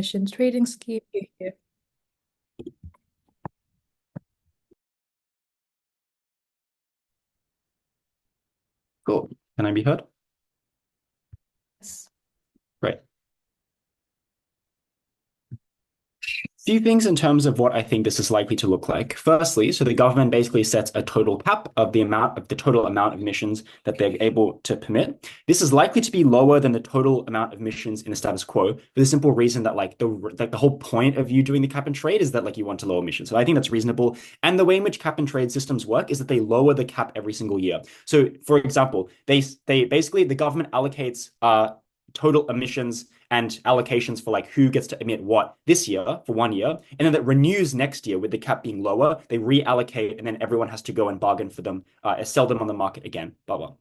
emissions trading scheme. Cool. Can I be heard? Yes. Great. Few things in terms of what I think this is likely to look like. Firstly, so the government basically sets a total cap of the total amount of emissions that they're able to permit. This is likely to be lower than the total amount of emissions in the status quo for the simple reason that the whole point of you doing the cap and trade is that like you want to lower emissions. So I think that's reasonable. And the way in which cap and trade systems work is that they lower the cap every single year. So for example, they basically the government allocates total emissions and allocations for like who gets to emit what this year for 1 year, and then that renews next year with the cap being lower. They reallocate, and then everyone has to go and bargain for them, sell them on the market again. Blah blah.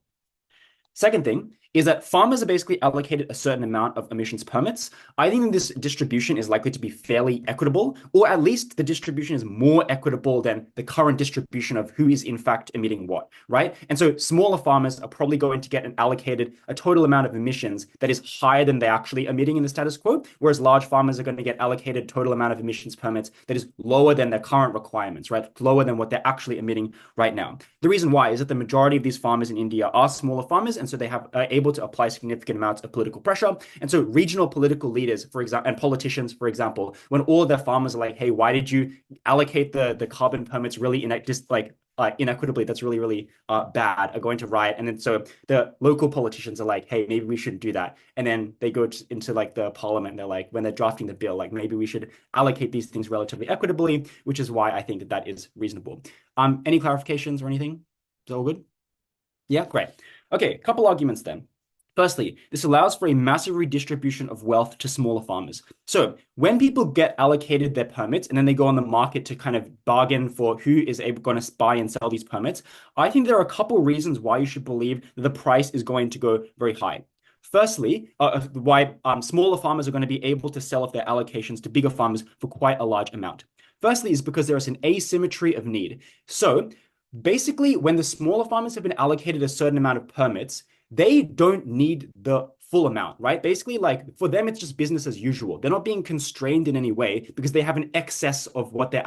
Second thing is that farmers are basically allocated a certain amount of emissions permits. I think this distribution is likely to be fairly equitable, or at least the distribution is more equitable than the current distribution of who is in fact emitting what, right? And so smaller farmers are probably going to get allocated a total amount of emissions that is higher than they're actually emitting in the status quo, whereas large farmers are going to get allocated total amount of emissions permits that is lower than their current requirements, right? Lower than what they're actually emitting right now. The reason why is that the majority of these farmers in India are smaller farmers, and so they have able to apply significant amounts of political pressure. And so regional political leaders, for example, and politicians, for example, when all of their farmers are like, hey, why did you allocate the carbon permits really inequitably, that's really, really bad, are going to riot. And then so the local politicians are like, hey, maybe we shouldn't do that. And then they go into like the parliament, and they're like, when they're drafting the bill, like maybe we should allocate these things relatively equitably, which is why I think that is reasonable. Any clarifications or anything? Is that all good? Yeah, great. Okay, a couple arguments then. Firstly, this allows for a massive redistribution of wealth to smaller farmers. So when people get allocated their permits and then they go on the market to kind of bargain for who is going to buy and sell these permits, I think there are a couple of reasons why you should believe that the price is going to go very high. Firstly, why smaller farmers are going to be able to sell off their allocations to bigger farmers for quite a large amount. Firstly, is because there is an asymmetry of need. So basically, when the smaller farmers have been allocated a certain amount of permits, they don't need the full amount, right? Basically, like for them, it's just business as usual. They're not being constrained in any way because they have an excess of what is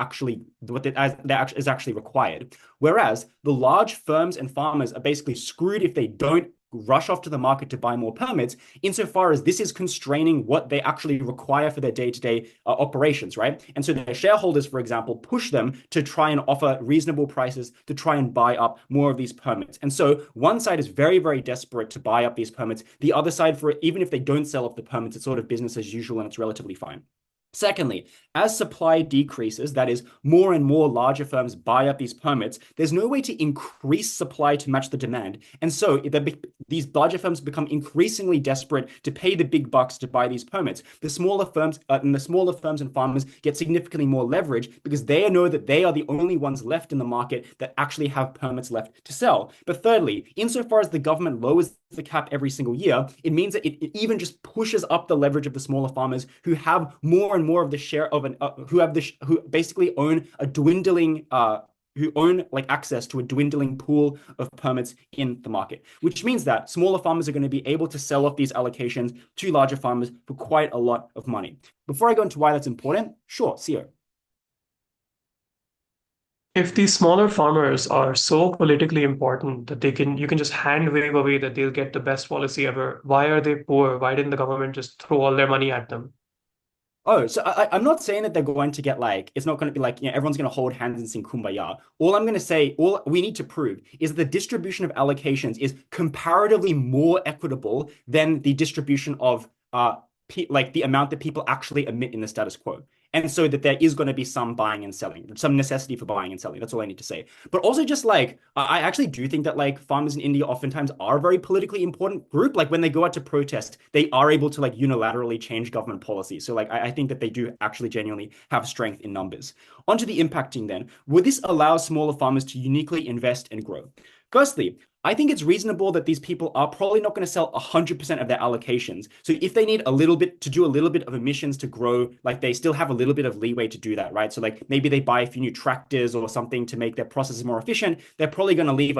actually required. Whereas the large firms and farmers are basically screwed if they don't rush off to the market to buy more permits, insofar as this is constraining what they actually require for their day-to-day operations, right? And so their shareholders, for example, push them to try and offer reasonable prices to try and buy up more of these permits. And so one side is very, very desperate to buy up these permits. The other side, for even if they don't sell off the permits, it's sort of business as usual and it's relatively fine. Secondly, as supply decreases, that is, more and more larger firms buy up these permits, there's no way to increase supply to match the demand. And so these larger firms become increasingly desperate to pay the big bucks to buy these permits. The smaller firms and farmers get significantly more leverage because they know that they are the only ones left in the market that actually have permits left to sell. But thirdly, insofar as the government lowers the cap every single year, it means that it even just pushes up the leverage of the smaller farmers who have more and more of the share of who basically own a dwindling who own like access to a dwindling pool of permits in the market, which means that smaller farmers are going to be able to sell off these allocations to larger farmers for quite a lot of money. Before I go into why that's important, sure, CEO. If these smaller farmers are so politically important that you can just hand wave away that they'll get the best policy ever, why are they poor? Why didn't the government just throw all their money at them? Oh, so I'm not saying that they're going to get like, it's not going to be like, everyone's going to hold hands and sing Kumbaya. All I'm going to say, all we need to prove is that the distribution of allocations is comparatively more equitable than the distribution of like the amount that people actually emit in the status quo. And so that there is going to be some buying and selling, some necessity for buying and selling. That's all I need to say. But also just like, I actually do think that like farmers in India oftentimes are a very politically important group. Like when they go out to protest, they are able to like unilaterally change government policy. So like, I think that they do actually genuinely have strength in numbers. Onto the impacting then. Would this allow smaller farmers to uniquely invest and grow? Firstly, I think it's reasonable that these people are probably not going to sell 100% of their allocations. So if they need a little bit to do a little bit of emissions to grow, like they still have a little bit of leeway to do that, right? So like maybe they buy a few new tractors or something to make their processes more efficient. They're probably going to keep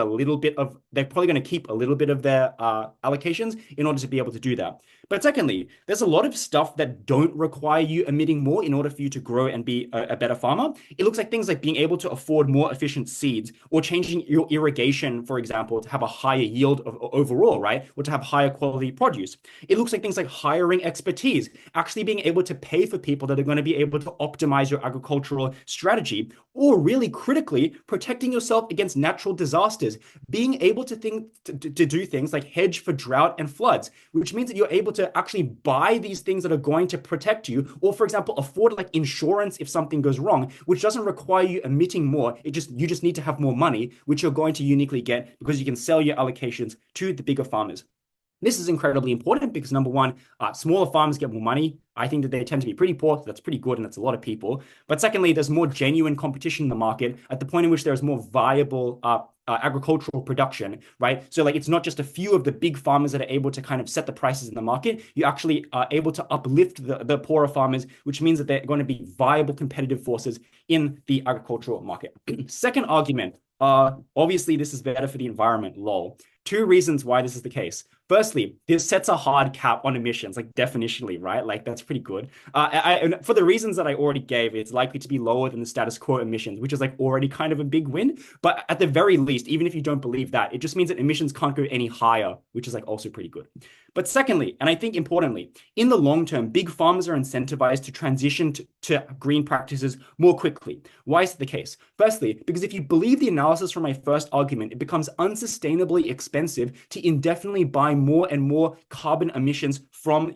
a little bit of their allocations in order to be able to do that. But secondly, there's a lot of stuff that don't require you emitting more in order for you to grow and be a better farmer. It looks like things like being able to afford more efficient seeds or changing your irrigation, for example, to have a higher yield overall, right? Or to have higher quality produce. It looks like things like hiring expertise, actually being able to pay for people that are going to be able to optimize your agricultural strategy, or really critically, protecting yourself against natural disasters, being able to do things like hedge for drought and floods, which means that you're able to actually buy these things that are going to protect you, or for example, afford like insurance if something goes wrong, which doesn't require you emitting more. You just need to have more money, which you're going to uniquely get because you can sell your allocations to the bigger farmers. This is incredibly important because number one, smaller farmers get more money. I think that they tend to be pretty poor. So that's pretty good, and that's a lot of people. But secondly, there's more genuine competition in the market at the point in which there's more viable agricultural production, right? So like it's not just a few of the big farmers that are able to kind of set the prices in the market. You actually are able to uplift the poorer farmers, which means that they're going to be viable competitive forces in the agricultural market. Second argument, obviously this is better for the environment, lol. Two reasons why this is the case. Firstly, this sets a hard cap on emissions, like definitionally, right? Like that's pretty good. For the reasons that I already gave, it's likely to be lower than the status quo emissions, which is like already kind of a big win. But at the very least, even if you don't believe that, it just means that emissions can't go any higher, which is like also pretty good. But secondly, and I think importantly, in the long term, big farmers are incentivized to transition to green practices more quickly. Why is it the case? Firstly, because if you believe the analysis from my first argument, it becomes unsustainably expensive to indefinitely buy more and more carbon emissions from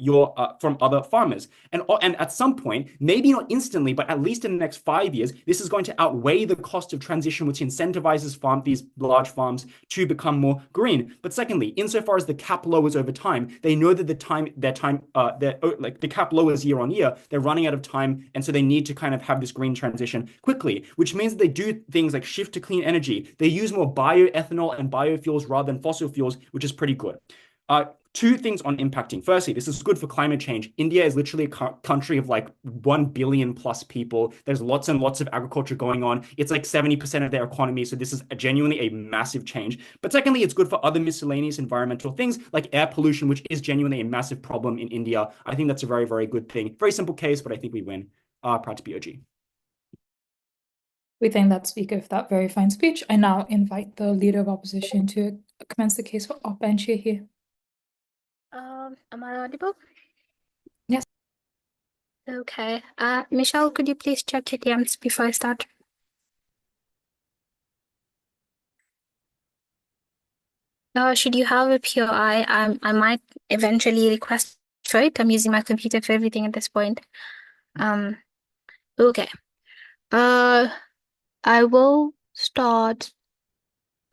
other farmers. And at some point, maybe not instantly, but at least in the next 5 years, this is going to outweigh the cost of transition, which incentivizes these large farms to become more green. But secondly, insofar as the cap lowers over time, they know that the cap lowers year on year, they're running out of time, and so they need to kind of have this green transition quickly, which means that they do things like shift to clean energy. They use more bioethanol and biofuels rather than fossil fuels, which is pretty good. Two things on impacting. Firstly, this is good for climate change. India is literally a country of like 1 billion plus people. There's lots and lots of agriculture going on. It's like 70% of their economy. So this is genuinely a massive change. But secondly, it's good for other miscellaneous environmental things like air pollution, which is genuinely a massive problem in India. I think that's a very, very good thing. Very simple case, but I think we win. Proud to be OG. We thank that speaker for that very fine speech. I now invite the Leader of Opposition to commence the case for op and chair here. Am I audible? Yes. Okay. Michelle, could you please check your DMs before I start? Should you have a POI, I might eventually request for it. I'm using my computer for everything at this point. Okay. I will start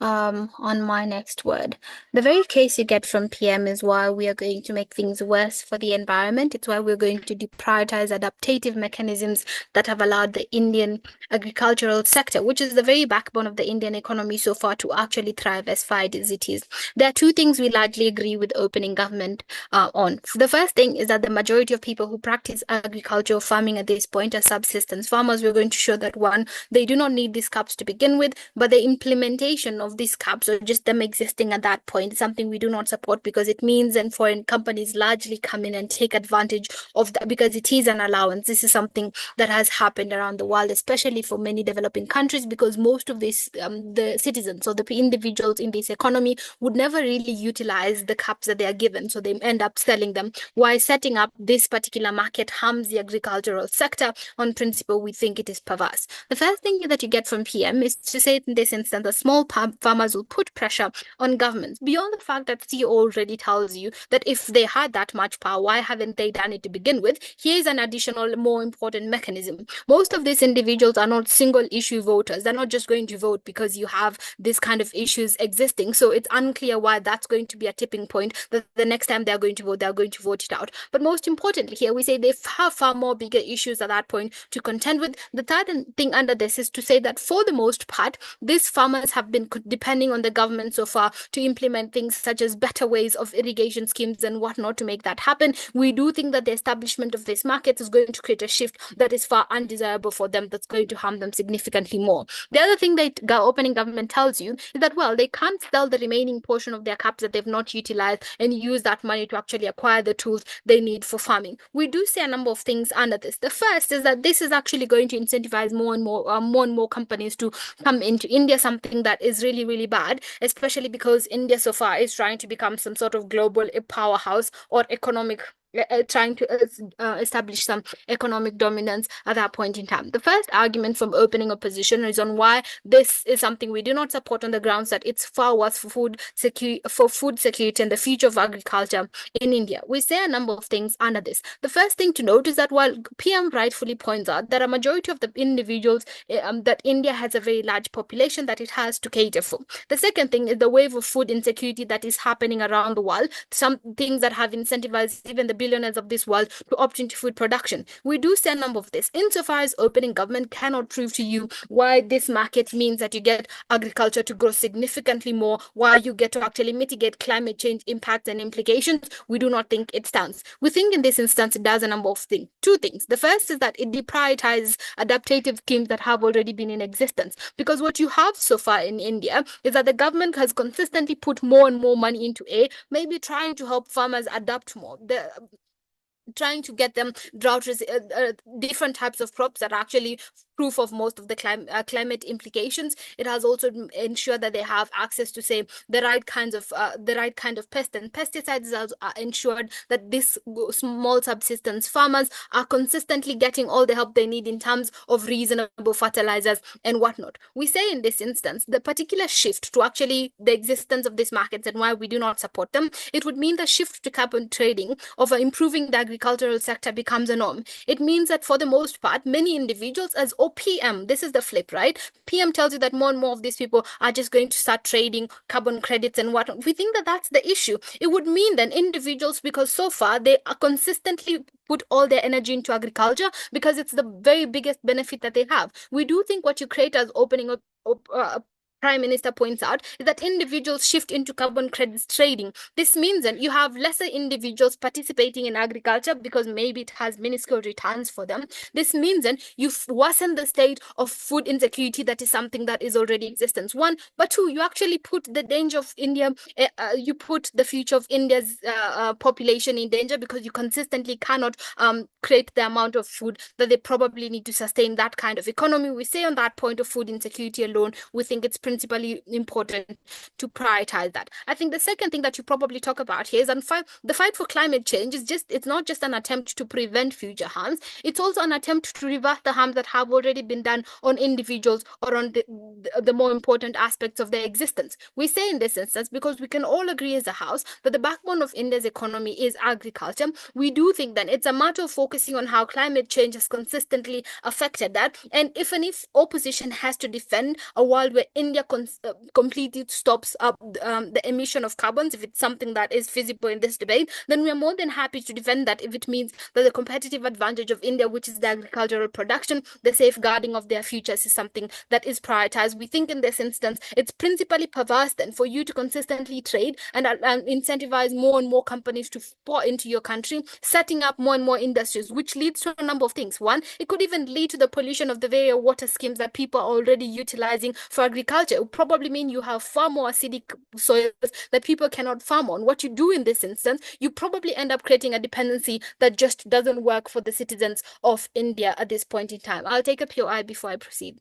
on my next word. The very case you get from PM is why we are going to make things worse for the environment. It's why we're going to deprioritize adaptive mechanisms that have allowed the Indian agricultural sector, which is the very backbone of the Indian economy so far, to actually thrive as far as it is. There are two things we largely agree with opening government on. The first thing is that the majority of people who practice agricultural farming at this point are subsistence farmers. We're going to show that, one, they do not need these caps to begin with, but the implementation of these caps, or just them existing at that point, is something we do not support, because it means then foreign companies largely come in and take advantage of that, because it is an allowance. This is something that has happened around the world, especially for many developing countries, because most of this the citizens or the individuals in this economy would never really utilize the caps that they are given, so they end up selling them. Why setting up this particular market harms the agricultural sector? On principle, we think it is perverse. The first thing that you get from PM is to say, in this instance, that small farmers will put pressure on governments, beyond the fact that CEO already tells you that if they had that much power, why haven't they done it to begin with? Here is an additional, more important mechanism. Most of these individuals are not single issue voters. They're not just going to vote because you have this kind of issues existing. So it's unclear why that's going to be a tipping point, that the next time they're going to vote it out. But most importantly, here we say they have far more bigger issues at that point to contend with. The third thing under this is to say that for the most part, these farmers have been depending on the government so far to implement things such as better ways of irrigation schemes and whatnot to make that happen. We do think that the establishment of these markets is going to create a shift that is far undesirable for them, that's going to harm them significantly more. The other thing that opening government tells you is that, well, they can't sell the remaining portion of their caps that they've not utilized and use that money to actually acquire the tools they need for farming. We do see a number of things under this. The first is that this is actually going to incentivize more and more companies to come into India, something that is really, really bad, especially because India so far is trying to become some sort of global powerhouse or economic trying to establish some economic dominance at that point in time. The first argument from opening opposition is on why this is something we do not support on the grounds that it's far worse for food security and the future of agriculture in India. We say a number of things under this. The first thing to note is that while PM rightfully points out that a majority of the individuals that India has a very large population that it has to cater for. The second thing is the wave of food insecurity that is happening around the world. Some things that have incentivized even the billionaires of this world to opt into food production. We do see a number of this. Insofar as opening government cannot prove to you why this market means that you get agriculture to grow significantly more, why you get to actually mitigate climate change impacts and implications, we do not think it stands. We think in this instance it does a number of things. Two things. The first is that it deprioritizes adaptative schemes that have already been in existence. Because what you have so far in India is that the government has consistently put more and more money into maybe trying to help farmers adapt more. Trying to get them different types of crops that are actually proof of most of the climate implications. It has also ensured that they have access to, say, the right kind of pest and pesticides. Has ensured that this small subsistence farmers are consistently getting all the help they need in terms of reasonable fertilizers and whatnot. We say in this instance, the particular shift to actually the existence of these markets and why we do not support them, it would mean the shift to carbon trading of improving the agricultural sector becomes a norm. It means that for the most part, many individuals PM, this is the flip, right? PM tells you that more and more of these people are just going to start trading carbon credits and whatnot. We think that that's the issue. It would mean then individuals, because so far they are consistently put all their energy into agriculture because it's the very biggest benefit that they have. We do think what you create as opening up Prime Minister points out is that individuals shift into carbon credits trading. This means that you have lesser individuals participating in agriculture because maybe it has minuscule returns for them. This means that you worsen the state of food insecurity that is something that is already existence. One, but two, you actually put the danger of India, you put the future of India's population in danger because you consistently cannot create the amount of food that they probably need to sustain that kind of economy. We say on that point of food insecurity alone, we think it's principally important to prioritize that. I think the second thing that you probably talk about here is the fight for climate change it's not just an attempt to prevent future harms, it's also an attempt to reverse the harms that have already been done on individuals or on the more important aspects of their existence. We say in this instance, because we can all agree as a house that the backbone of India's economy is agriculture, we do think that it's a matter of focusing on how climate change has consistently affected that, and if opposition has to defend a world where India completely stops up the emission of carbons, if it's something that is feasible in this debate, then we are more than happy to defend that if it means that the competitive advantage of India, which is the agricultural production, the safeguarding of their futures, is something that is prioritized. We think in this instance, it's principally perverse then for you to consistently trade and incentivize more and more companies to pour into your country, setting up more and more industries, which leads to a number of things. One, it could even lead to the pollution of the very water schemes that people are already utilizing for agriculture. It would probably mean you have far more acidic soils that people cannot farm on. What you do in this instance, you probably end up creating a dependency that just doesn't work for the citizens of India at this point in time. I'll take up your eye before I proceed.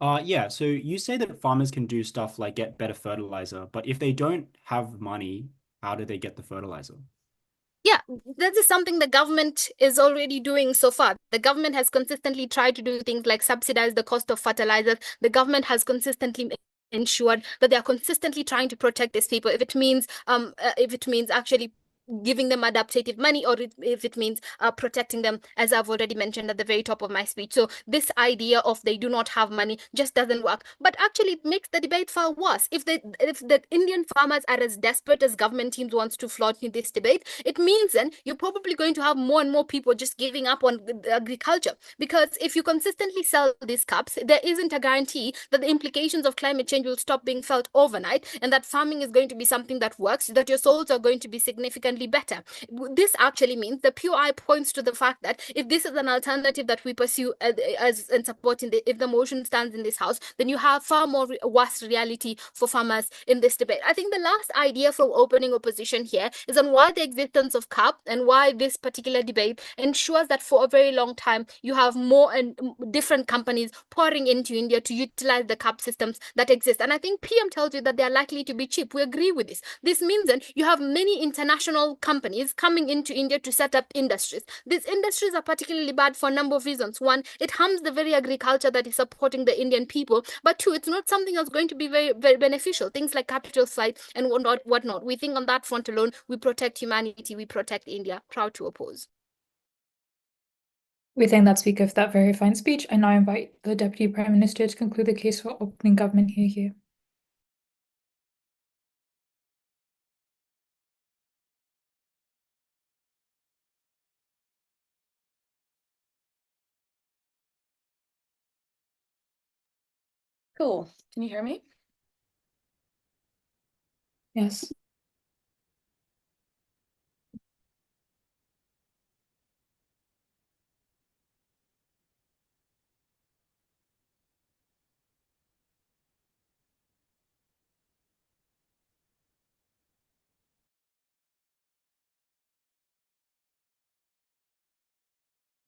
Yeah, so you say that farmers can do stuff like get better fertilizer, but if they don't have money, how do they get the fertilizer? Yeah, that is something the government is already doing so far. The government has consistently tried to do things like subsidize the cost of fertilizers. The government has consistently ensured that they are consistently trying to protect these people. If it means actually giving them adaptative money, or if it means protecting them, as I've already mentioned at the very top of my speech. So this idea of they do not have money just doesn't work. But actually, it makes the debate far worse. If the Indian farmers are as desperate as government teams wants to float in this debate, it means then you're probably going to have more and more people just giving up on agriculture. Because if you consistently sell these caps, there isn't a guarantee that the implications of climate change will stop being felt overnight, and that farming is going to be something that works, that your souls are going to be significantly better. This actually means the POI points to the fact that if this is an alternative that we pursue as and supporting if the motion stands in this house, then you have far more worse reality for farmers in this debate. I think the last idea from opening opposition here is on why the existence of CAP and why this particular debate ensures that for a very long time you have more and different companies pouring into India to utilize the CAP systems that exist. And I think PM tells you that they are likely to be cheap. We agree with this. This means that you have many international companies coming into India to set up industries. These industries are particularly bad for a number of reasons. One, it harms the very agriculture that is supporting the Indian people. But two, it's not something that's going to be very, very beneficial. Things like capital flight and whatnot. We think on that front alone, we protect humanity, we protect India. Proud to oppose. We thank that speaker for that very fine speech. I now invite the Deputy Prime Minister to conclude the case for opening government here. Cool. Can you hear me? Yes.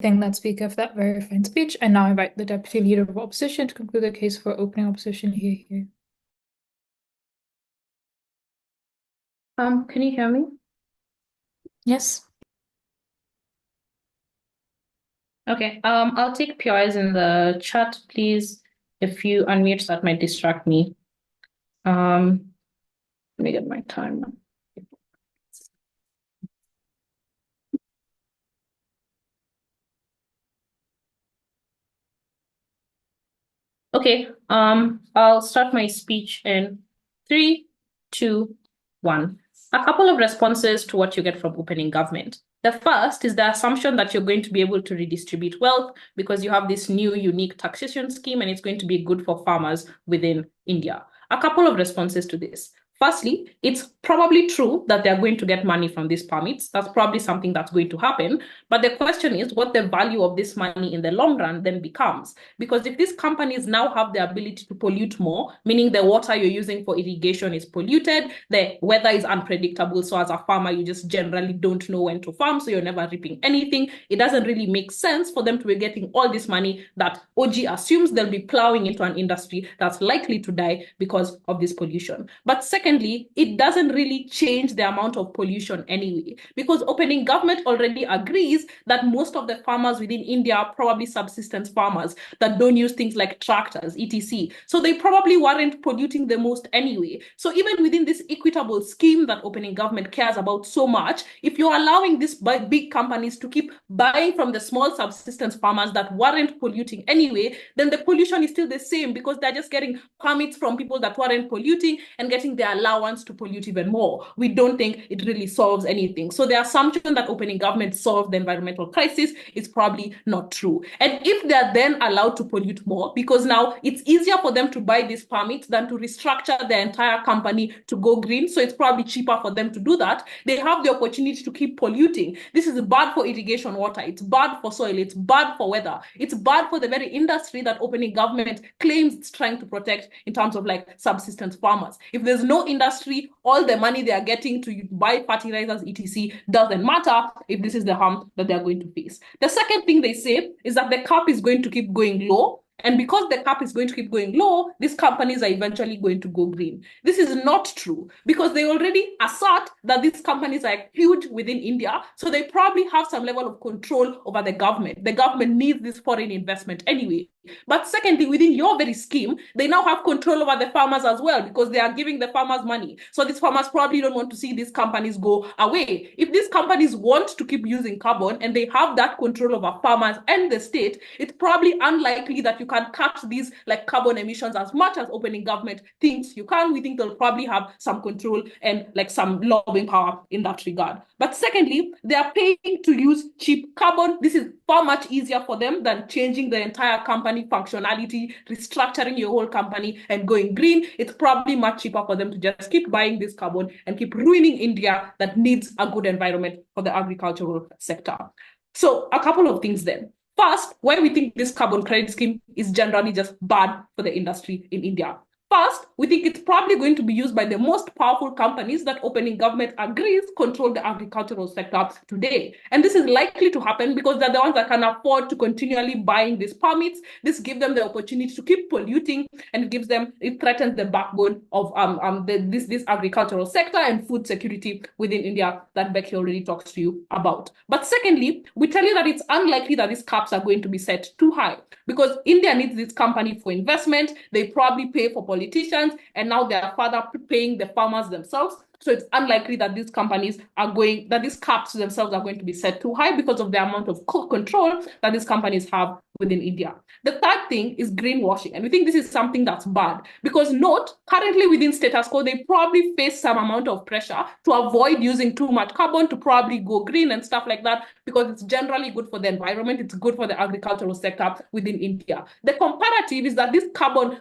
Thank that speaker for that very fine speech. I now invite the Deputy Leader of Opposition to conclude the case for opening opposition here. Can you hear me? Yes. Okay. I'll take PRs in the chat, please. If you unmute, that might distract me. Let me get my time now. Okay, I'll start my speech in 3, 2, 1. A couple of responses to what you get from opening government. The first is the assumption that you're going to be able to redistribute wealth because you have this new unique taxation scheme and it's going to be good for farmers within India. A couple of responses to this. Firstly, it's probably true that they're going to get money from these permits. That's probably something that's going to happen. But the question is what the value of this money in the long run then becomes. Because if these companies now have the ability to pollute more, meaning the water you're using for irrigation is polluted, the weather is unpredictable. So as a farmer, you just generally don't know when to farm. So you're never reaping anything. It doesn't really make sense for them to be getting all this money that OG assumes they'll be plowing into an industry that's likely to die because of this pollution. But secondly, it doesn't really change the amount of pollution anyway, because opening government already agrees that most of the farmers within India are probably subsistence farmers that don't use things like tractors, etc. So they probably weren't polluting the most anyway. So even within this equitable scheme that opening government cares about so much, if you're allowing these big companies to keep buying from the small subsistence farmers that weren't polluting anyway, then the pollution is still the same because they're just getting permits from people that weren't polluting and getting their allowance to pollute even more. We don't think it really solves anything. So the assumption that opening government solved the environmental crisis is probably not true. And if they're then allowed to pollute more, because now it's easier for them to buy these permits than to restructure their entire company to go green, so it's probably cheaper for them to do that, they have the opportunity to keep polluting. This is bad for irrigation water, it's bad for soil, it's bad for weather, it's bad for the very industry that opening government claims it's trying to protect in terms of like subsistence farmers. If there's no industry, all the money they are getting to buy fertilizers, etc., doesn't matter if this is the harm that they're going to face. The second thing they say is that the cap is going to keep going low. And because the cap is going to keep going low, these companies are eventually going to go green. This is not true because they already assert that these companies are huge within India. So they probably have some level of control over the government. The government needs this foreign investment anyway. But secondly, within your very scheme, they now have control over the farmers as well because they are giving the farmers money. So these farmers probably don't want to see these companies go away. If these companies want to keep using carbon and they have that control over farmers and the state, it's probably unlikely that you can cut these like carbon emissions as much as opening government thinks you can. We think they'll probably have some control and like some lobbying power in that regard. But secondly, they are paying to use cheap carbon. This is far much easier for them than changing the entire company functionality, restructuring your whole company and going green. It's probably much cheaper for them to just keep buying this carbon and keep ruining India that needs a good environment for the agricultural sector. So a couple of things then. First, why we think this carbon credit scheme is generally just bad for the industry in India. First, we think it's probably going to be used by the most powerful companies that opening government agrees control the agricultural sector today. And this is likely to happen because they're the ones that can afford to continually buying these permits. This gives them the opportunity to keep polluting, and it threatens the backbone of this agricultural sector and food security within India that Becky already talks to you about. But secondly, we tell you that it's unlikely that these caps are going to be set too high because India needs this company for investment. They probably pay for politicians, and now they are further paying the farmers themselves. So it's unlikely that these caps themselves are going to be set too high because of the amount of control that these companies have within India. The third thing is greenwashing. And we think this is something that's bad because note, currently within status quo, they probably face some amount of pressure to avoid using too much carbon, to probably go green and stuff like that, because it's generally good for the environment. It's good for the agricultural sector within India. The comparative is that this carbon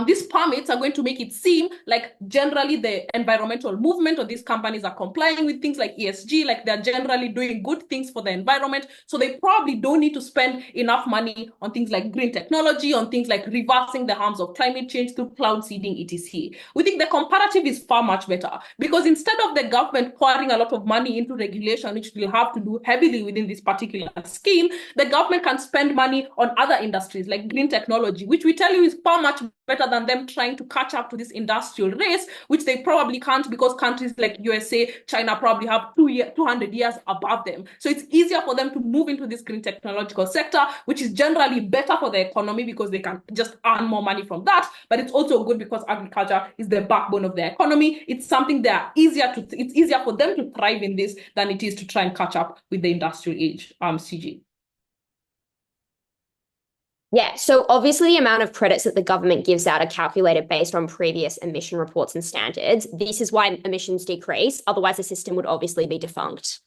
these permits are going to make it seem like generally the environmental movement or these companies are complying with things like ESG, like they're generally doing good things for the environment. So they probably don't need to spend enough money on things like green technology, on things like reversing the harms of climate change through cloud seeding, etc. We think the comparative is far much better because instead of the government pouring a lot of money into regulation, which will have to do heavily within this particular scheme, the government can spend money on other industries like green technology, which we tell you is far much better than them trying to catch up to this industrial race, which they probably can't because countries like USA, China probably have 200 years above them. So it's easier for them to move into this green technological sector, which is generally better for the economy because they can just earn more money from that. But it's also good because agriculture is the backbone of the economy. It's something it's easier for them to thrive in this than it is to try and catch up with the industrial age. CG. Yeah, so obviously the amount of credits that the government gives out are calculated based on previous emission reports and standards. This is why emissions decrease. Otherwise, the system would obviously be defunct.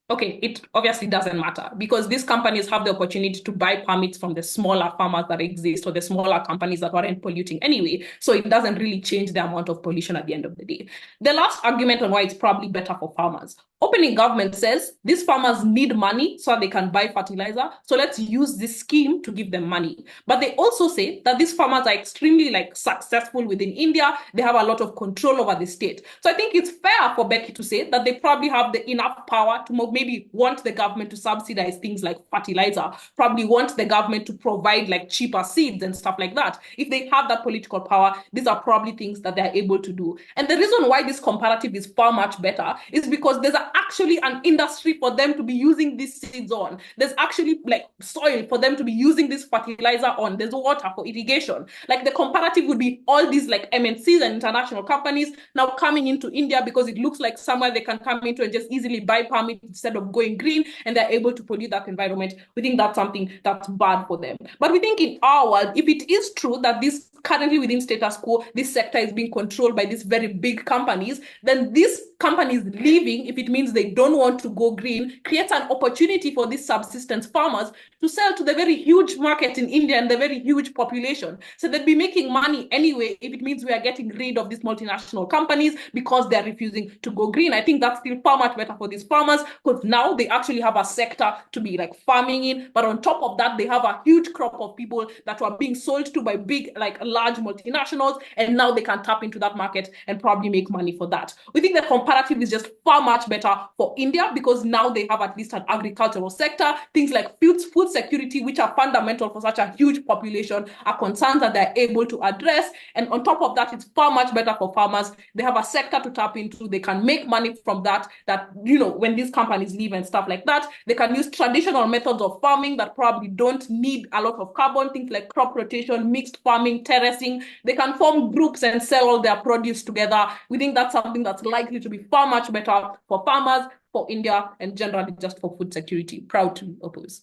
Okay, it obviously doesn't matter because these companies have the opportunity to buy permits from the smaller farmers that exist or the smaller companies that aren't polluting anyway. So it doesn't really change the amount of pollution at the end of the day. The last argument on why it's probably better for farmers. Opening government says these farmers need money so they can buy fertilizer. So let's use this scheme to give them money. But they also say that these farmers are extremely successful within India. They have a lot of control over the state. So I think it's fair for Becky to say that they probably have enough power to maybe want the government to subsidize things like fertilizer, probably want the government to provide cheaper seeds and stuff like that. If they have that political power, these are probably things that they're able to do. And the reason why this comparative is far much better is because there's actually an industry for them to be using these seeds on. There's actually soil for them to be using this fertilizer on. There's water for irrigation. The comparative would be all these MNCs and international companies now coming into India because it looks like somewhere they can come into and just easily buy permits instead of going green, and they're able to pollute that environment. We think that's something that's bad for them. But we think in our world, if it is true that this currently within status quo, this sector is being controlled by these very big companies, then these companies leaving, if it means they don't want to go green, creates an opportunity for these subsistence farmers to sell to the very huge market in India and the very huge population. So they'd be making money anyway if it means we are getting rid of these multinational companies because they're refusing to go green. I think that's still far much better for these farmers because now they actually have a sector to be farming in. But on top of that, they have a huge crop of people that were being sold to by big, large multinationals. And now they can tap into that market and probably make money for that. We think the comparative is just far much better better for India because now they have at least an agricultural sector. Things like food security, which are fundamental for such a huge population, are concerns that they're able to address. And on top of that, it's far much better for farmers. They have a sector to tap into. They can make money from that, when these companies leave and stuff like that, they can use traditional methods of farming that probably don't need a lot of carbon, things like crop rotation, mixed farming, terracing. They can form groups and sell all their produce together. We think that's something that's likely to be far much better for farmers, for India, and generally just for food security. Proud to oppose.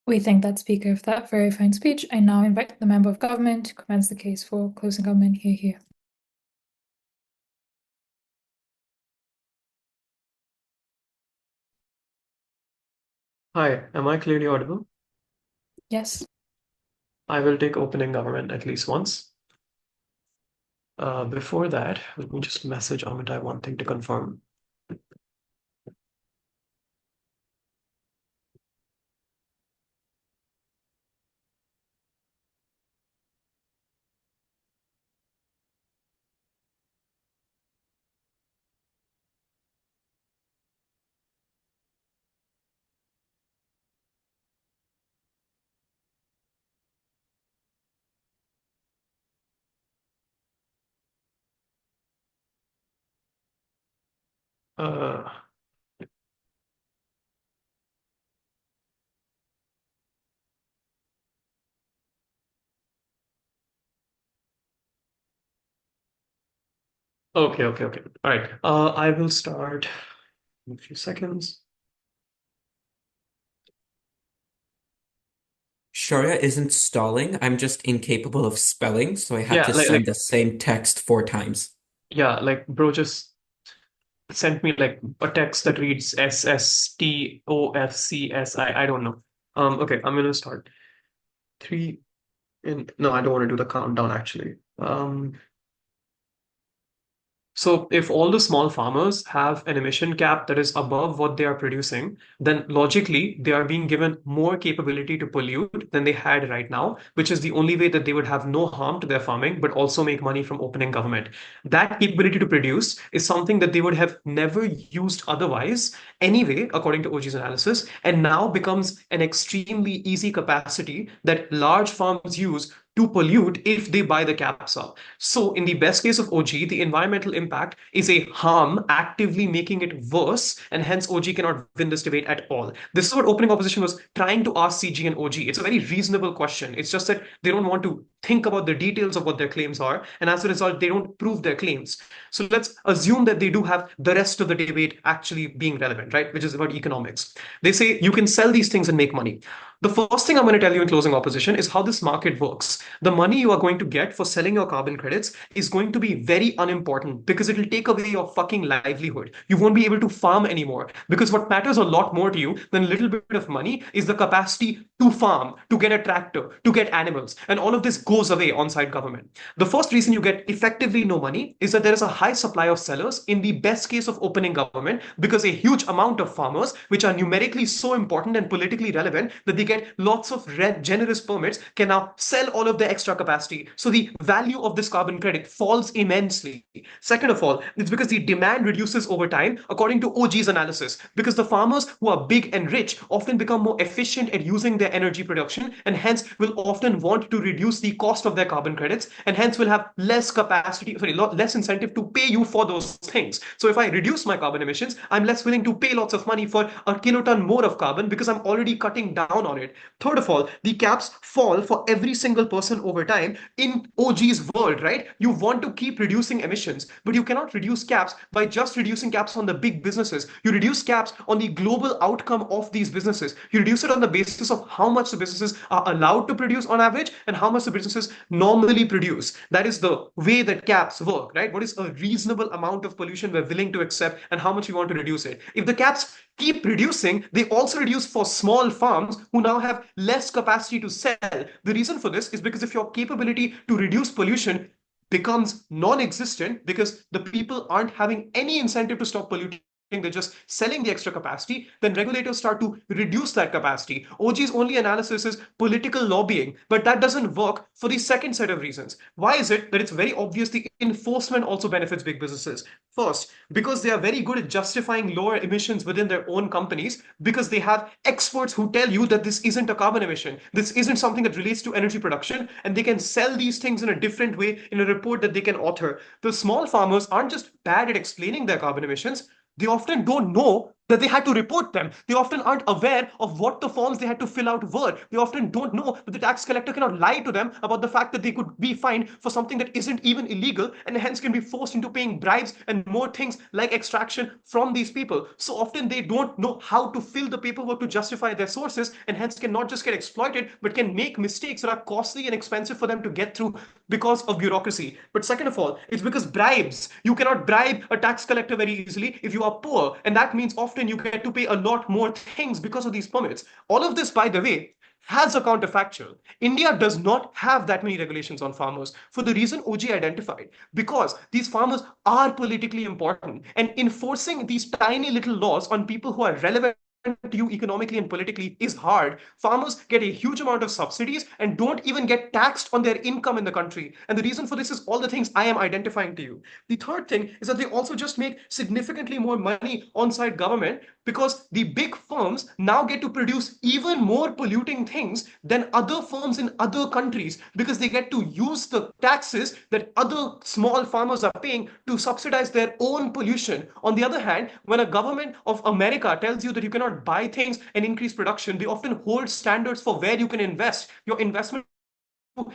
We thank that speaker for that very fine speech. I now invite the member of government to commence the case for closing government. Hear, hear. Hi, am I clearly audible? Yes. I will take opening government at least once. Before that, let me just message Amitai one thing to confirm. Uh, okay. All right. I will start in a few seconds. Sharia isn't stalling. I'm just incapable of spelling, so I had Yeah, to send the same text 4 times. Yeah, like bro just sent me like a text that reads SSTOFCSI. I don't know. Okay, I'm gonna start. No, I don't want to do the countdown actually. So if all the small farmers have an emission cap that is above what they are producing, then logically they are being given more capability to pollute than they had right now, which is the only way that they would have no harm to their farming, but also make money from opening government. That capability to produce is something that they would have never used otherwise anyway, according to OG's analysis, and now becomes an extremely easy capacity that large farms use to pollute if they buy the caps up. So in the best case of OG, the environmental impact is a harm actively making it worse, and hence OG cannot win this debate at all. This is what opening opposition was trying to ask CG and OG. It's a very reasonable question. It's just that they don't want to think about the details of what their claims are, and as a result, they don't prove their claims. So let's assume that they do have the rest of the debate actually being relevant, right? Which is about economics. They say you can sell these things and make money. The first thing I'm going to tell you in closing opposition is how this market works. The money you are going to get for selling your carbon credits is going to be very unimportant because it will take away your fucking livelihood. You won't be able to farm anymore because what matters a lot more to you than a little bit of money is the capacity to farm, to get a tractor, to get animals. And all of this goes away on-site government. The first reason you get effectively no money is that there is a high supply of sellers in the best case of opening government because a huge amount of farmers, which are numerically so important and politically relevant that they get lots of generous permits, can now sell all of their extra capacity. So the value of this carbon credit falls immensely. Second of all, it's because the demand reduces over time, according to OG's analysis, because the farmers who are big and rich often become more efficient at using their energy production and hence will often want to reduce the cost of their carbon credits and hence will have less less incentive to pay you for those things. So if I reduce my carbon emissions, I'm less willing to pay lots of money for a kiloton more of carbon because I'm already cutting down on it. Third of all, the caps fall for every single person over time. In OG's world, right? You want to keep reducing emissions, but you cannot reduce caps by just reducing caps on the big businesses. You reduce caps on the global outcome of these businesses. You reduce it on the basis of how much the businesses are allowed to produce on average and how much the businesses normally produce. That is the way that caps work, right? What is a reasonable amount of pollution we're willing to accept and how much we want to reduce it? If the caps keep reducing, they also reduce for small farms who now have less capacity to sell. The reason for this is because if your capability to reduce pollution becomes non-existent because the people aren't having any incentive to stop polluting they're just selling the extra capacity, then regulators start to reduce that capacity. OG's only analysis is political lobbying, but that doesn't work for the second set of reasons. Why is it that it's very obvious the enforcement also benefits big businesses? First, because they are very good at justifying lower emissions within their own companies, because they have experts who tell you that this isn't a carbon emission, this isn't something that relates to energy production, and they can sell these things in a different way in a report that they can author. The small farmers aren't just bad at explaining their carbon emissions, they often don't know that they had to report them. They often aren't aware of what the forms they had to fill out were. They often don't know that the tax collector cannot lie to them about the fact that they could be fined for something that isn't even illegal and hence can be forced into paying bribes and more things like extraction from these people. So often they don't know how to fill the paperwork to justify their sources and hence can not just get exploited but can make mistakes that are costly and expensive for them to get through because of bureaucracy. But second of all, it's because bribes. You cannot bribe a tax collector very easily if you are poor, and that means often you get to pay a lot more things because of these permits. All of this, by the way, has a counterfactual. India does not have that many regulations on farmers for the reason OG identified, because these farmers are politically important, and enforcing these tiny little laws on people who are relevant to you economically and politically is hard. Farmers get a huge amount of subsidies and don't even get taxed on their income in the country. And the reason for this is all the things I am identifying to you. The third thing is that they also just make significantly more money on-site government because the big firms now get to produce even more polluting things than other firms in other countries because they get to use the taxes that other small farmers are paying to subsidize their own pollution. On the other hand, when a government of America tells you that you cannot buy things and increase production, they often hold standards for where you can invest. Your investment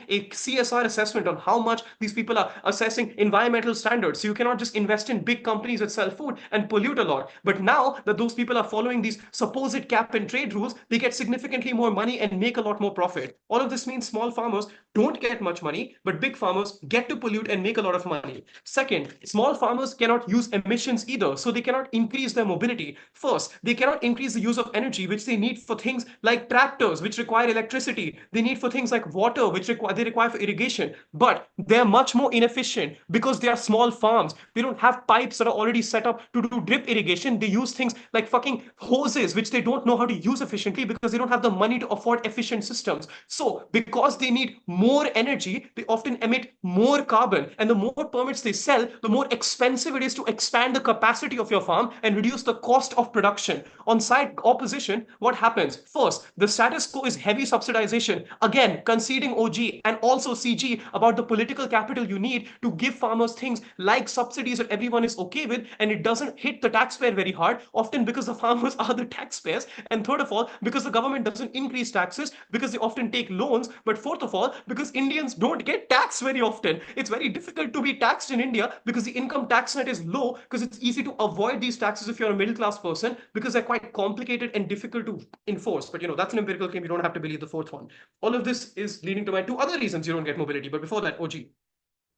a CSR assessment on how much these people are assessing environmental standards. So you cannot just invest in big companies that sell food and pollute a lot. But now that those people are following these supposed cap and trade rules, they get significantly more money and make a lot more profit. All of this means small farmers don't get much money, but big farmers get to pollute and make a lot of money. Second, small farmers cannot use emissions either, so they cannot increase their mobility. First, they cannot increase the use of energy, which they need for things like tractors, which require electricity. They need for things like water, which they require for irrigation, but they're much more inefficient because they are small farms. They don't have pipes that are already set up to do drip irrigation. They use things like fucking hoses, which they don't know how to use efficiently because they don't have the money to afford efficient systems. So because they need more energy, they often emit more carbon, and the more permits they sell, the more expensive it is to expand the capacity of your farm and reduce the cost of production. On side opposition, what happens? First, the status quo is heavy subsidization, again conceding OG and also CG about the political capital you need to give farmers things like subsidies that everyone is okay with, and it doesn't hit the taxpayer very hard, often because the farmers are the taxpayers, and third of all, because the government doesn't increase taxes because they often take loans, but fourth of all, because Indians don't get taxed very often. It's very difficult to be taxed in India because the income tax net is low, because it's easy to avoid these taxes if you're a middle class person because they're quite complicated and difficult to enforce. But that's an empirical claim. You don't have to believe the fourth one. All of this is leading to my two other reasons you don't get mobility. But before that, OG.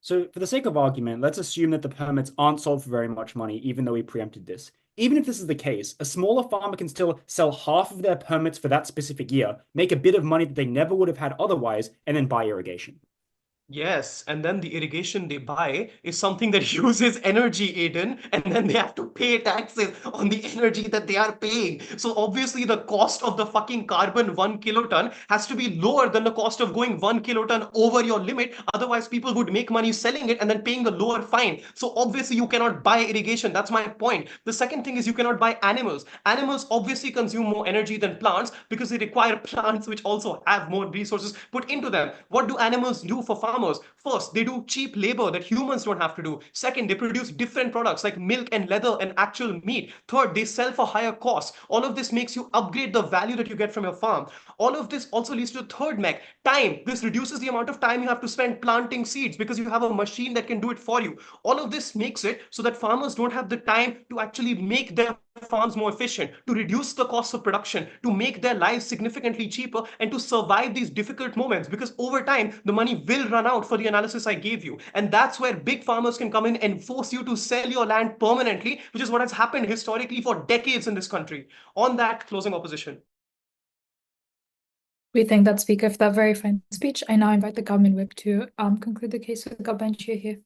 So for the sake of argument, let's assume that the permits aren't sold for very much money, even though we preempted this. Even if this is the case, a smaller farmer can still sell half of their permits for that specific year, make a bit of money that they never would have had otherwise, and then buy irrigation. Yes, and then the irrigation they buy is something that uses energy, Aiden, and then they have to pay taxes on the energy that they are paying. So obviously the cost of the fucking carbon 1 kiloton has to be lower than the cost of going 1 kiloton over your limit. Otherwise, people would make money selling it and then paying the lower fine. So obviously you cannot buy irrigation. That's my point. The second thing is you cannot buy animals. Animals obviously consume more energy than plants because they require plants which also have more resources put into them. What do animals do for farmers? First, they do cheap labor that humans don't have to do. Second, they produce different products like milk and leather and actual meat. Third, they sell for higher costs. All of this makes you upgrade the value that you get from your farm. All of this also leads to the third mech, time. This reduces the amount of time you have to spend planting seeds because you have a machine that can do it for you. All of this makes it so that farmers don't have the time to actually make their farms more efficient, to reduce the cost of production, to make their lives significantly cheaper, and to survive these difficult moments, because over time the money will run out for the analysis I gave you. And that's where big farmers can come in and force you to sell your land permanently, which is what has happened historically for decades in this country. On that, closing opposition. We thank that speaker for that very fine speech. I now invite the government whip to conclude the case with the government chair here.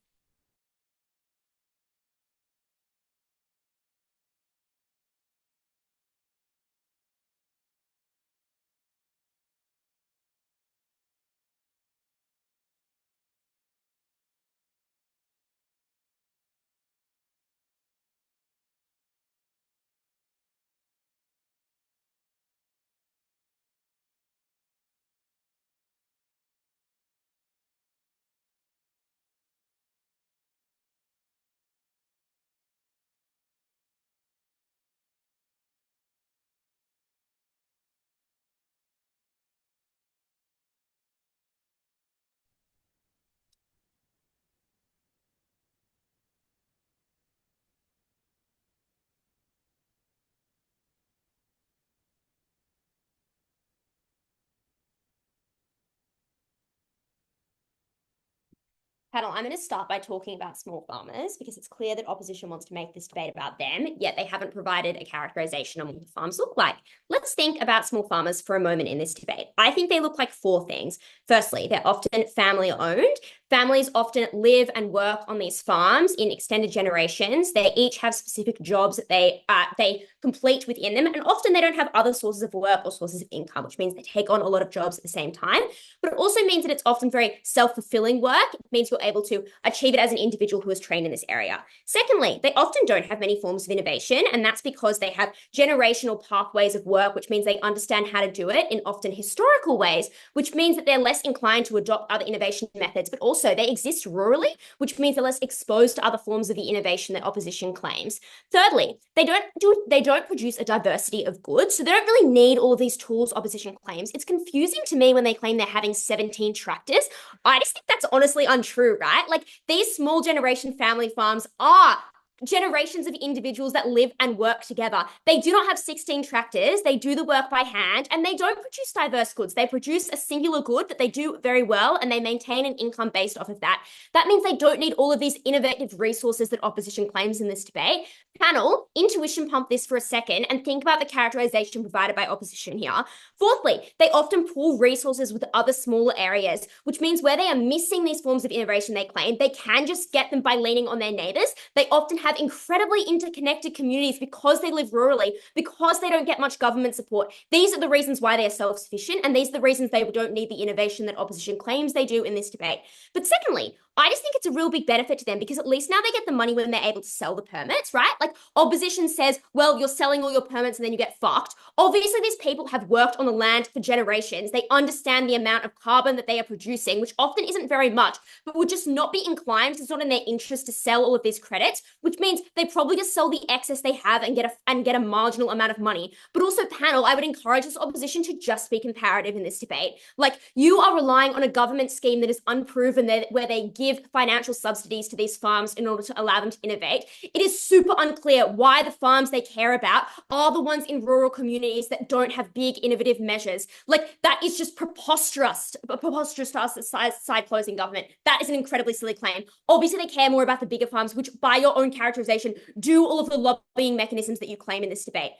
Panel, I'm going to start by talking about small farmers because it's clear that opposition wants to make this debate about them, yet they haven't provided a characterization on what the farms look like. Let's think about small farmers for a moment in this debate. I think they look like four things. Firstly, they're often family owned. Families often live and work on these farms in extended generations. They each have specific jobs that they complete within them, and often they don't have other sources of work or sources of income, which means they take on a lot of jobs at the same time. But it also means that it's often very self-fulfilling work. It means you're able to achieve it as an individual who is trained in this area. Secondly, they often don't have many forms of innovation, and that's because they have generational pathways of work, which means they understand how to do it in often historical ways, which means that they're less inclined to adopt other innovation methods, but also they exist rurally, which means they're less exposed to other forms of the innovation that opposition claims. Thirdly, they don't produce a diversity of goods, so they don't really need all of these tools opposition claims. It's confusing to me when they claim they're having 17 tractors. I just think that's honestly untrue, right? Like, these small generation family farms are generations of individuals that live and work together. They do not have 16 tractors. They do the work by hand, and they don't produce diverse goods. They produce a singular good that they do very well, and they maintain an income based off of that. That means they don't need all of these innovative resources that opposition claims in this debate. Panel, intuition pump this for a second and think about the characterization provided by opposition here. Fourthly, they often pool resources with other smaller areas, which means where they are missing these forms of innovation they claim, they can just get them by leaning on their neighbors. They often have incredibly interconnected communities because they live rurally, because they don't get much government support. These are the reasons why they are self-sufficient, and these are the reasons they don't need the innovation that opposition claims they do in this debate. But secondly, I just think it's a real big benefit to them because at least now they get the money when they're able to sell the permits, right? Like, opposition says, well, you're selling all your permits and then you get fucked. Obviously, these people have worked on the land for generations. They understand the amount of carbon that they are producing, which often isn't very much, but would just not be inclined, because it's not in their interest to sell all of these credits, which means they probably just sell the excess they have and get a marginal amount of money. But also, panel, I would encourage this opposition to just be comparative in this debate. Like, you are relying on a government scheme that is unproven, where they give financial subsidies to these farms in order to allow them to innovate. It is super unclear why the farms they care about are the ones in rural communities that don't have big innovative measures. Like, that is just preposterous to us as side closing government. That is an incredibly silly claim. Obviously, they care more about the bigger farms, which by your own characterization do all of the lobbying mechanisms that you claim in this debate.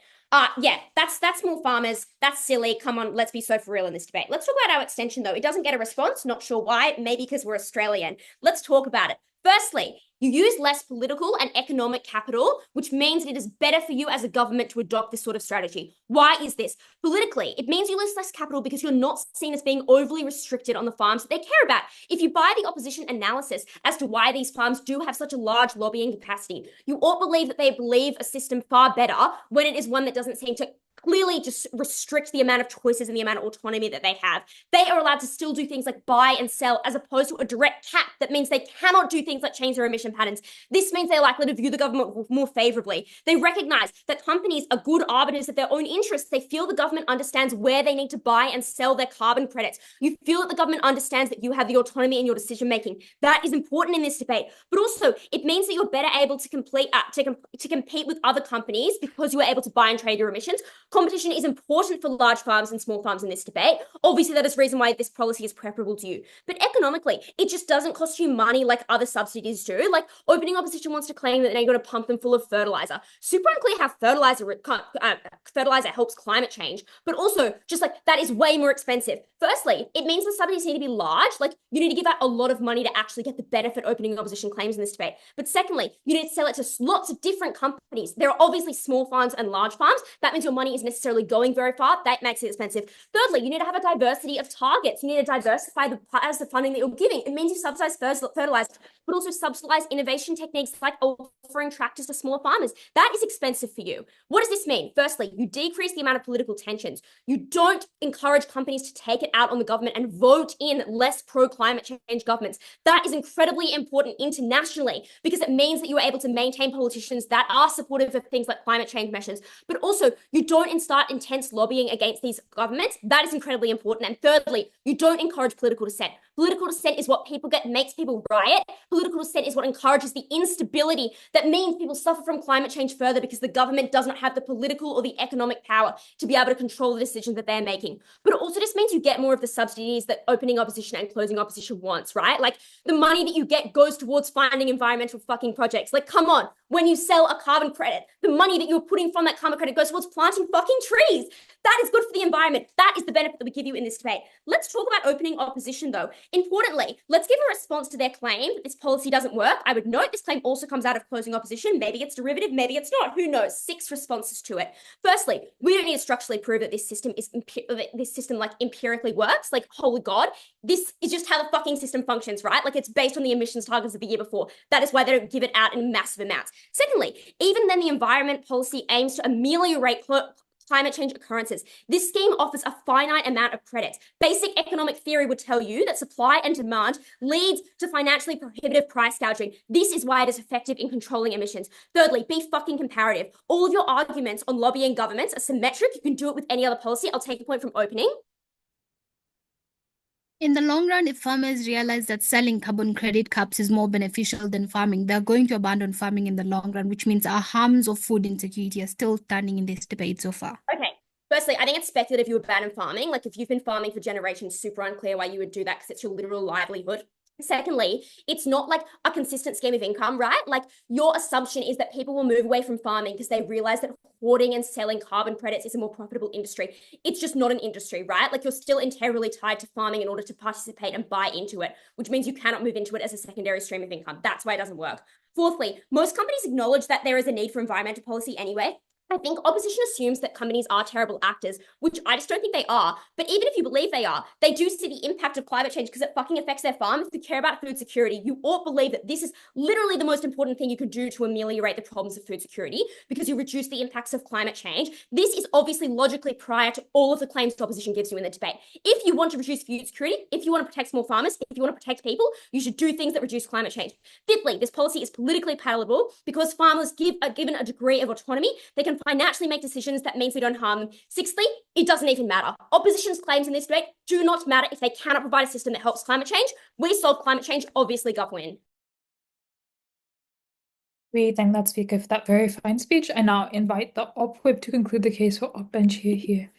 Yeah, that's small farmers. That's silly. Come on, let's be so for real in this debate. Let's talk about our extension, though. It doesn't get a response. Not sure why. Maybe because we're Australian. Let's talk about it. Firstly, you use less political and economic capital, which means it is better for you as a government to adopt this sort of strategy. Why is this? Politically, it means you lose less capital because you're not seen as being overly restricted on the farms that they care about. If you buy the opposition analysis as to why these farms do have such a large lobbying capacity, you ought believe that they believe a system far better when it is one that doesn't seem to clearly just restrict the amount of choices and the amount of autonomy that they have. They are allowed to still do things like buy and sell, as opposed to a direct cap that means they cannot do things like change their emission patterns. This means they're likely to view the government more favorably. They recognize that companies are good arbiters of their own interests. They feel the government understands where they need to buy and sell their carbon credits. You feel that the government understands that you have the autonomy in your decision making. That is important in this debate. But also, it means that you're better able to compete with other companies because you are able to buy and trade your emissions. Competition is important for large farms and small farms in this debate. Obviously, that is the reason why this policy is preferable to you. But economically, it just doesn't cost you money like other subsidies do. Like, opening opposition wants to claim that they're going to pump them full of fertilizer. Super unclear how fertilizer helps climate change. But also, just like, that is way more expensive. Firstly, it means the subsidies need to be large. Like, you need to give out a lot of money to actually get the benefit opening opposition claims in this debate. But secondly, you need to sell it to lots of different companies. There are obviously small farms and large farms. That means your money is necessarily going very far. That makes it expensive. Thirdly, you need to have a diversity of targets. You need to diversify the parts of funding that you're giving. It means you subsidize fertilizer, but also subsidize innovation techniques like offering tractors to smaller farmers. That is expensive for you. What does this mean? Firstly, you decrease the amount of political tensions. You don't encourage companies to take it out on the government and vote in less pro-climate change governments. That is incredibly important internationally because it means that you are able to maintain politicians that are supportive of things like climate change measures. But also, you don't start intense lobbying against these governments. That is incredibly important. And thirdly, you don't encourage political dissent. Political dissent is what makes people riot. Political dissent is what encourages the instability that means people suffer from climate change further because the government does not have the political or the economic power to be able to control the decisions that they're making. But it also just means you get more of the subsidies that opening opposition and closing opposition wants, right? Like the money that you get goes towards finding environmental fucking projects. Like, come on, when you sell a carbon credit, the money that you're putting from that carbon credit goes towards planting fucking trees. That is good for the environment. That is the benefit that we give you in this debate. Let's talk about opening opposition though. Importantly, let's give a response to their claim that this policy doesn't work. I would note this claim also comes out of closing opposition. Maybe it's derivative, maybe it's not. Who knows? 6 responses to it. Firstly, we don't need to structurally prove that this system like empirically works. Like, holy God, this is just how the fucking system functions, right? Like it's based on the emissions targets of the year before. That is why they don't give it out in massive amounts. Secondly, even then the environment policy aims to ameliorate climate change occurrences. This scheme offers a finite amount of credits. Basic economic theory would tell you that supply and demand leads to financially prohibitive price gouging. This is why it is effective in controlling emissions. Thirdly, be fucking comparative. All of your arguments on lobbying governments are symmetric. You can do it with any other policy. I'll take a point from opening. In the long run, if farmers realize that selling carbon credit caps is more beneficial than farming, they're going to abandon farming in the long run, which means our harms of food insecurity are still standing in this debate so far. Okay. Firstly, I think it's speculative you abandon farming. Like if you've been farming for generations, super unclear why you would do that because it's your literal livelihood. Secondly, it's not like a consistent scheme of income, right? Like your assumption is that people will move away from farming because they realize that hoarding and selling carbon credits is a more profitable industry. It's just not an industry, right? Like you're still integrally tied to farming in order to participate and buy into it, which means you cannot move into it as a secondary stream of income. That's why it doesn't work. Fourthly, most companies acknowledge that there is a need for environmental policy anyway. I think opposition assumes that companies are terrible actors, which I just don't think they are. But even if you believe they are, they do see the impact of climate change because it fucking affects their farm. If you care about food security, you ought believe that this is literally the most important thing you could do to ameliorate the problems of food security because you reduce the impacts of climate change. This is obviously logically prior to all of the claims the opposition gives you in the debate. If you want to reduce food security, if you want to protect small farmers, if you want to protect people, you should do things that reduce climate change. Fifthly, this policy is politically palatable because farmers are given a degree of autonomy. They can financially make decisions that means we don't harm them. Sixthly, it doesn't even matter. Opposition's claims in this debate do not matter if they cannot provide a system that helps climate change. We solve climate change, obviously Gov win. We thank that speaker for that very fine speech. I now invite the op whip to conclude the case for op bench here.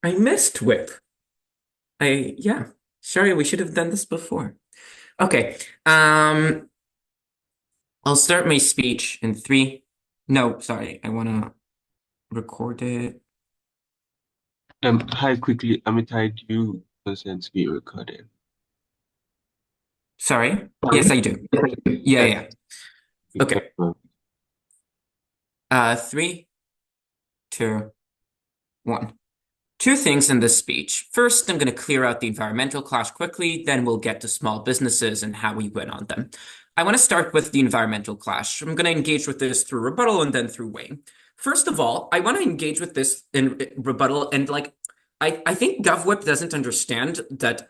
I missed whip. Yeah. Sorry, we should have done this before. Okay. I'll start my speech in 3. No, sorry. I want to record it. Hi, quickly, Amitai, do you consent to be recorded? Sorry? Yes, I do. Yeah. Okay. 3, 2, 1. 2 things in this speech. First, I'm going to clear out the environmental clash quickly, then we'll get to small businesses and how we win on them. I want to start with the environmental clash. I'm going to engage with this through rebuttal and then through weighing. First of all, I want to engage with this in rebuttal and I think GovWhip doesn't understand that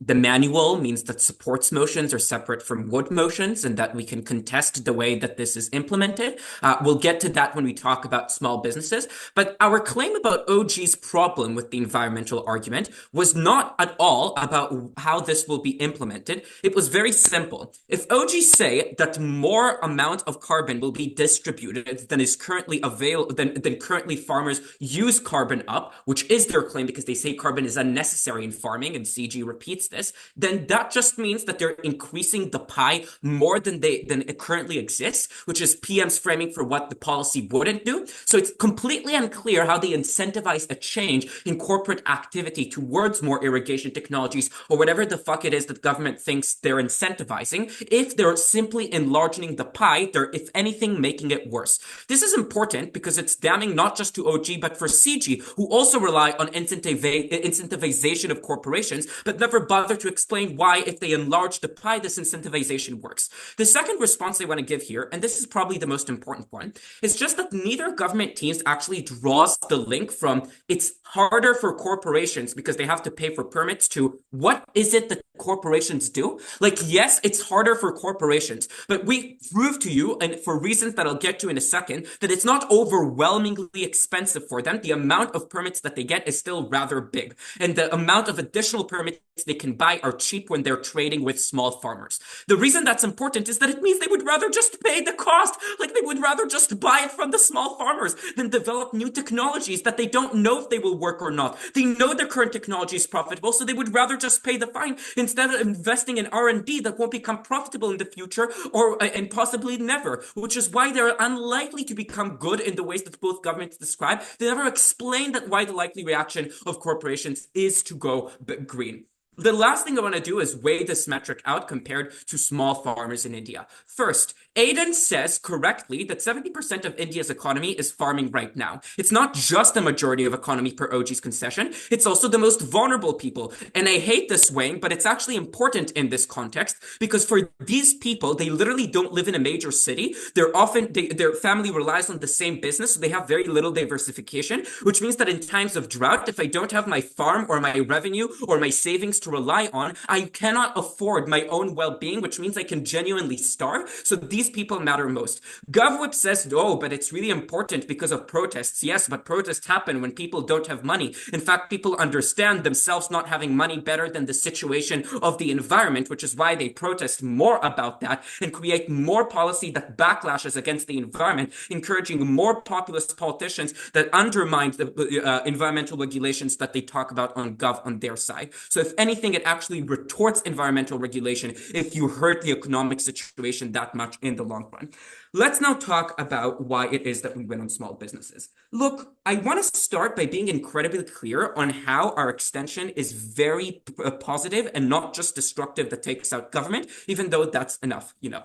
the manual means that supports motions are separate from would motions and that we can contest the way that this is implemented. We'll get to that when we talk about small businesses. But our claim about OG's problem with the environmental argument was not at all about how this will be implemented. It was very simple. If OG say that more amount of carbon will be distributed than is currently available, than currently farmers use carbon up, which is their claim because they say carbon is unnecessary in farming, and CG repeats this, then that just means that they're increasing the pie more than it currently exists, which is PM's framing for what the policy wouldn't do. So it's completely unclear how they incentivize a change in corporate activity towards more irrigation technologies or whatever the fuck it is that government thinks they're incentivizing if they're simply enlarging the pie. They're, if anything, making it worse. This is important because it's damning not just to OG but for CG, who also rely on incentivization of corporations, but never bother to explain why, if they enlarge the pie, this incentivization works. The second response I want to give here, and this is probably the most important one, is just that neither government teams actually draws the link from it's harder for corporations because they have to pay for permits to what is it that corporations do? Like, yes, it's harder for corporations, but we prove to you, and for reasons that I'll get to in a second, that it's not overwhelmingly expensive for them. The amount of permits that they get is still rather big, and the amount of additional permits they can buy are cheap when they're trading with small farmers. The reason that's important is that it means they would rather just pay the cost, like they would rather just buy it from the small farmers than develop new technologies that they don't know if they will work or not. They know their current technology is profitable, so they would rather just pay the fine instead of investing in R&D that won't become profitable in the future or and possibly never, which is why they're unlikely to become good in the ways that both governments describe. They never explain that why the likely reaction of corporations is to go green. The last thing I want to do is weigh this metric out compared to small farmers in India. First, Aiden says correctly that 70% of India's economy is farming right now. It's not just the majority of economy per OG's concession, it's also the most vulnerable people. And I hate this weighing, but it's actually important in this context because for these people, they literally don't live in a major city. They're often, their family relies on the same business, so they have very little diversification, which means that in times of drought, if I don't have my farm or my revenue or my savings to rely on, I cannot afford my own well-being, which means I can genuinely starve. So these people matter most. GovWhip says, no, but it's really important because of protests. Yes, but protests happen when people don't have money. In fact, people understand themselves not having money better than the situation of the environment, which is why they protest more about that and create more policy that backlashes against the environment, encouraging more populist politicians that undermine the environmental regulations that they talk about on Gov on their side. So if anything, it actually retorts environmental regulation if you hurt the economic situation that much in the long run. Let's now talk about why it is that we win on small businesses. Look, I want to start by being incredibly clear on how our extension is very positive and not just destructive that takes out government, even though that's enough, you know.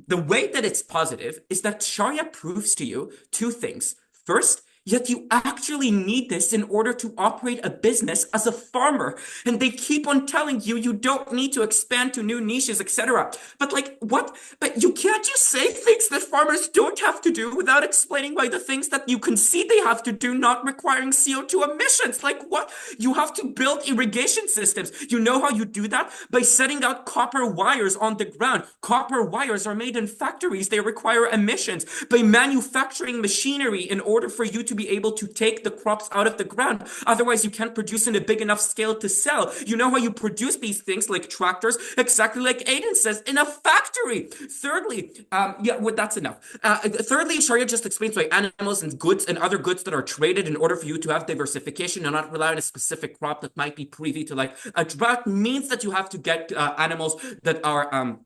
The way that it's positive is that Sharia proves to you two things. First, yet you actually need this in order to operate a business as a farmer. And they keep on telling you you don't need to expand to new niches, etc. But like, what? But you can't just say things that farmers don't have to do without explaining why the things that you concede they have to do not requiring CO2 emissions. Like what? You have to build irrigation systems. You know how you do that? By setting out copper wires on the ground. Copper wires are made in factories. They require emissions. By manufacturing machinery in order for you to be able to take the crops out of the ground. Otherwise, you can't produce in a big enough scale to sell. You know how you produce these things like tractors, exactly like Aiden says, in a factory. Thirdly, that's enough. Thirdly, Sharia just explains why animals and goods and other goods that are traded in order for you to have diversification and not rely on a specific crop that might be privy to like a drought means that you have to get animals that are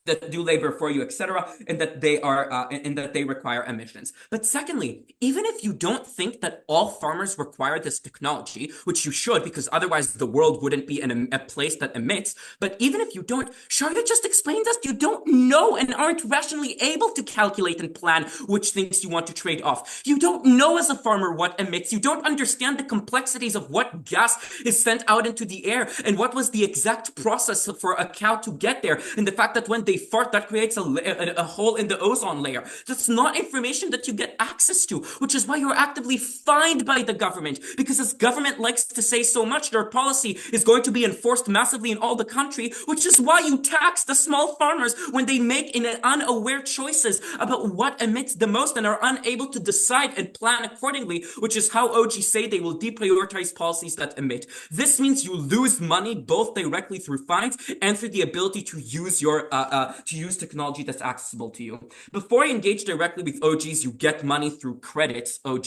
that do labor for you, etc., and that they are and that they require emissions. But secondly, even if you don't think that all farmers require this technology, which you should, because otherwise the world wouldn't be in a place that emits, but even if you don't, Sharia just explained us you don't know and aren't rationally able to calculate and plan which things you want to trade off. You don't know as a farmer what emits. You don't understand the complexities of what gas is sent out into the air and what was the exact process for a cow to get there, and the fact that when they fart, that creates a hole in the ozone layer. That's not information that you get access to, which is why you're actively fined by the government. Because as government likes to say so much, their policy is going to be enforced massively in all the country, which is why you tax the small farmers when they make unaware choices about what emits the most and are unable to decide and plan accordingly, which is how OG say they will deprioritize policies that emit. This means you lose money both directly through fines and through the ability to use your to use technology that's accessible to you. Before you engage directly with OGs, you get money through credits, OG.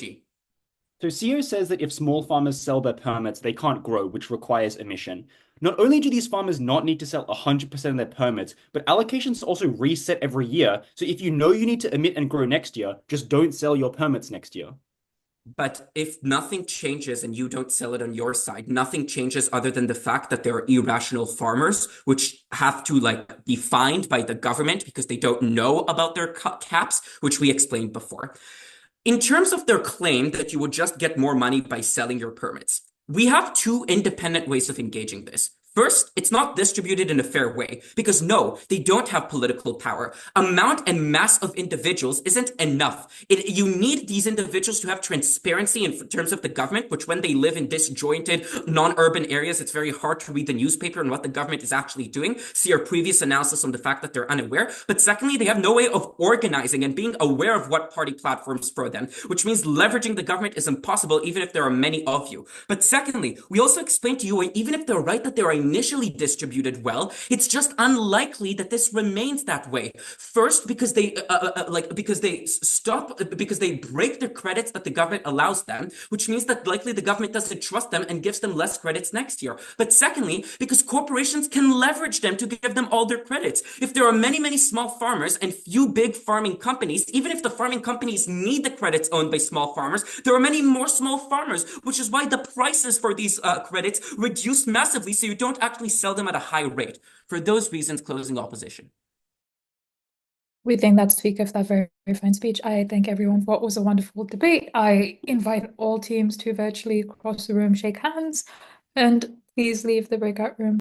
So CEO says that if small farmers sell their permits, they can't grow, which requires emission. Not only do these farmers not need to sell 100% of their permits, but allocations also reset every year. So if you know you need to emit and grow next year, just don't sell your permits next year. But if nothing changes and you don't sell it on your side, nothing changes other than the fact that there are irrational farmers which have to like be fined by the government because they don't know about their caps, which we explained before. In terms of their claim that you would just get more money by selling your permits, we have two independent ways of engaging this. First, it's not distributed in a fair way because no, they don't have political power. Amount and mass of individuals isn't enough. You need these individuals to have transparency in terms of the government, which when they live in disjointed, non-urban areas, it's very hard to read the newspaper and what the government is actually doing. See our previous analysis on the fact that they're unaware. But secondly, they have no way of organizing and being aware of what party platforms for them, which means leveraging the government is impossible even if there are many of you. But secondly, we also explained to you, even if they're right that they are initially distributed well, it's just unlikely that this remains that way. First, because they break the credits that the government allows them, which means that likely the government doesn't trust them and gives them less credits next year. But secondly, because corporations can leverage them to give them all their credits. If there are many, many small farmers and few big farming companies, even if the farming companies need the credits owned by small farmers, there are many more small farmers, which is why the prices for these credits reduce massively, so you don't actually sell them at a high rate. For those reasons, closing opposition. We thank that speaker for that very, very fine speech. I thank everyone for what was a wonderful debate. I invite all teams to virtually across the room shake hands, and please leave the breakout room.